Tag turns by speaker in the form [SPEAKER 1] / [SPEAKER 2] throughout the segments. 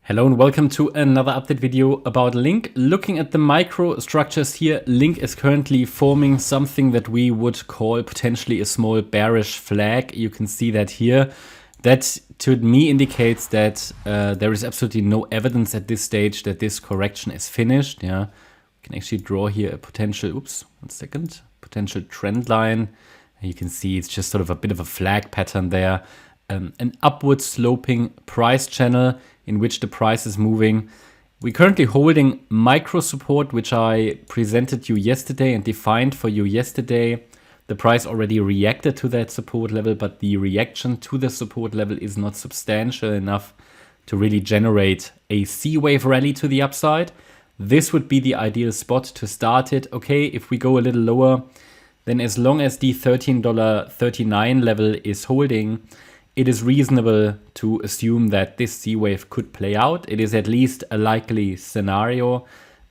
[SPEAKER 1] Hello and welcome to another update video about LINK. Looking at the micro structures here, LINK is currently forming something that we would call potentially a small bearish flag. You can see that here. That to me indicates that there is absolutely no evidence at this stage that this correction is finished. Yeah, we can actually draw here a potential, potential trend line. You can see it's just sort of a bit of a flag pattern there. An upward sloping price channel in which the price is moving. We're currently holding micro support, which I presented you yesterday and defined for you yesterday. The price already reacted to that support level, but the reaction to the support level is not substantial enough to really generate a C-wave rally to the upside. This would be the ideal spot to start it. Okay, if we go a little lower, then as long as the $13.39 level is holding, it is reasonable to assume that this C-wave could play out. It is at least a likely scenario,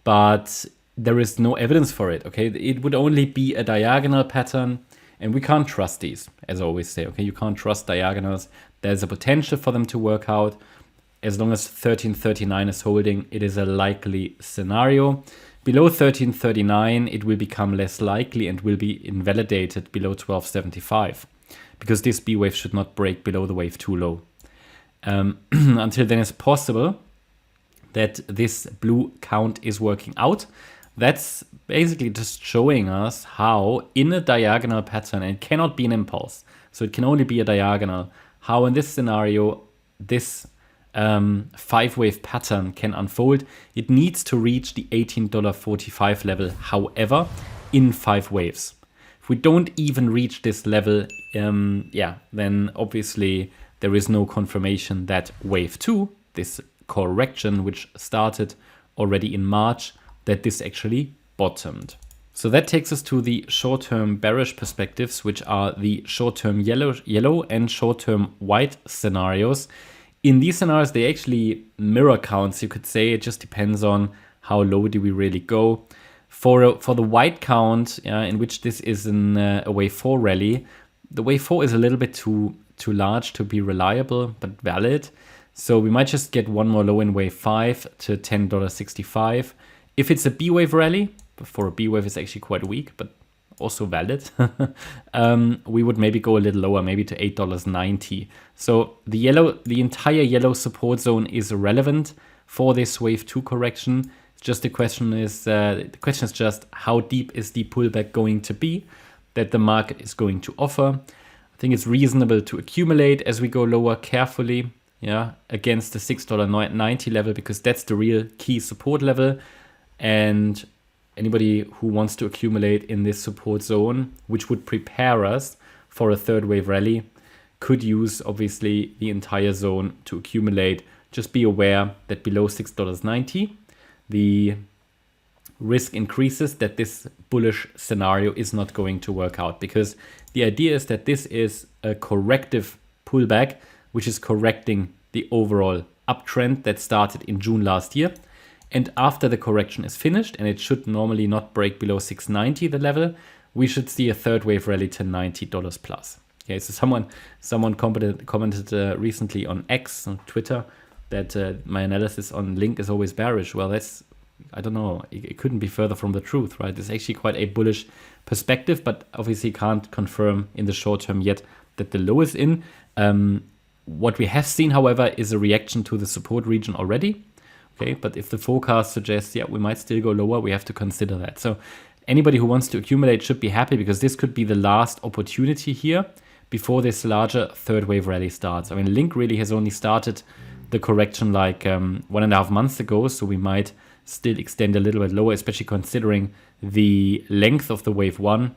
[SPEAKER 1] but there is no evidence for it, okay? It would only be a diagonal pattern, and we can't trust these, as I always say, okay? You can't trust diagonals. There's a potential for them to work out. As long as 13.39 is holding, it is a likely scenario. Below 13.39, it will become less likely and will be invalidated below 12.75. Because this B wave should not break below the wave too low. Until then, it's possible that this blue count is working out. That's basically just showing us how in a diagonal pattern, and it cannot be an impulse, so it can only be a diagonal, how in this scenario, this 5-wave pattern can unfold. It needs to reach the $18.45 level, however, in 5 waves. If we don't even reach this level, then obviously there is no confirmation that wave 2, this correction which started already in March, that this actually bottomed. So that takes us to the short-term bearish perspectives, which are the short-term yellow and short-term white scenarios. In these scenarios, they actually mirror counts, you could say. It just depends on how low do we really go. For the white count, in which this is a wave 4 rally, the wave 4 is a little bit too large to be reliable, but valid. So we might just get one more low in wave 5 to $10.65. If it's a B wave rally, for a B wave is actually quite weak, but also valid, we would maybe go a little lower, maybe to $8.90. So the entire yellow support zone is relevant for this wave 2 correction. Just the question is just how deep is the pullback going to be that the market is going to offer. I think it's reasonable to accumulate as we go lower carefully, against the $6.90 level, because that's the real key support level. And anybody who wants to accumulate in this support zone, which would prepare us for a third wave rally, could use obviously the entire zone to accumulate. Just be aware that below $6.90, the risk increases that this bullish scenario is not going to work out, because the idea is that this is a corrective pullback, which is correcting the overall uptrend that started in June last year. And after the correction is finished, and it should normally not break below $6.90, the level, we should see a third wave rally to $90 plus. Okay, so someone commented recently on X, on Twitter, that my analysis on LINK is always bearish. Well, that's, I don't know, it couldn't be further from the truth, right? It's actually quite a bullish perspective, but obviously can't confirm in the short term yet that the low is in. What we have seen, however, is a reaction to the support region already. Okay, but if the forecast suggests, we might still go lower, we have to consider that. So anybody who wants to accumulate should be happy, because this could be the last opportunity here before this larger third wave rally starts. I mean, LINK really has only started the correction like 1.5 months ago, so we might still extend a little bit lower, especially considering the length of the wave 1.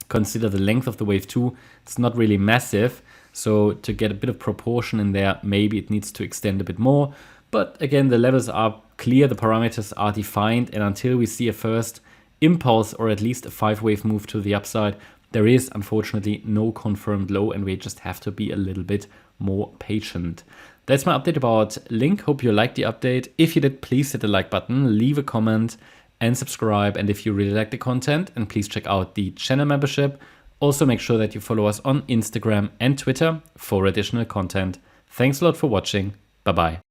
[SPEAKER 1] Consider the length of the wave 2. It's not really massive, so to get a bit of proportion in there, maybe it needs to extend a bit more. But again, the levels are clear, the parameters are defined, and until we see a first impulse or at least a 5-wave move to the upside, there is unfortunately no confirmed low, and we just have to be a little bit more patient. That's my update about LINK. Hope you liked the update. If you did, please hit the like button, leave a comment and subscribe. And if you really like the content, and please check out the channel membership. Also make sure that you follow us on Instagram and Twitter for additional content. Thanks a lot for watching. Bye-bye.